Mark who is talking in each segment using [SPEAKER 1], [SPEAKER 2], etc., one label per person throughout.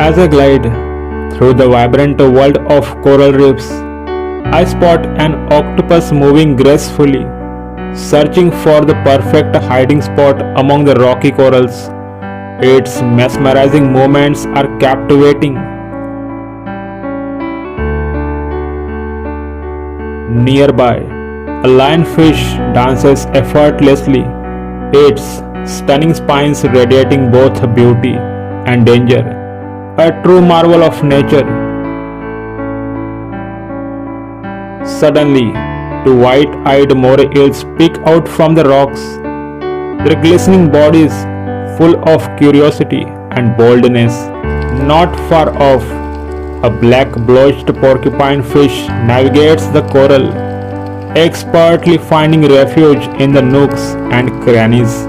[SPEAKER 1] As I glide through the vibrant world of coral reefs, I spot an octopus moving gracefully, searching for the perfect hiding spot among the rocky corals. Its mesmerizing movements are captivating. Nearby, a lionfish dances effortlessly, its stunning spines radiating both beauty and danger. A true marvel of nature. Suddenly, two white-eyed Moray eels peek out from the rocks, their glistening bodies full of curiosity and boldness. Not far off, a black-blotched porcupine fish navigates the coral, expertly finding refuge in the nooks and crannies.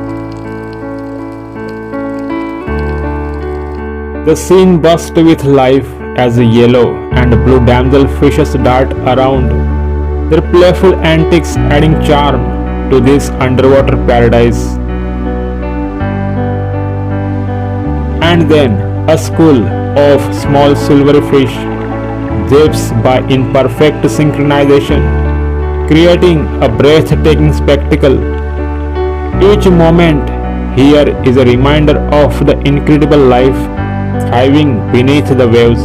[SPEAKER 1] The scene bursts with life as the yellow and blue damselfishes dart around, their playful antics adding charm to this underwater paradise. And then a school of small silvery fish zips by in perfect synchronization, creating a breathtaking spectacle. Each moment here is a reminder of the incredible life thriving beneath the waves.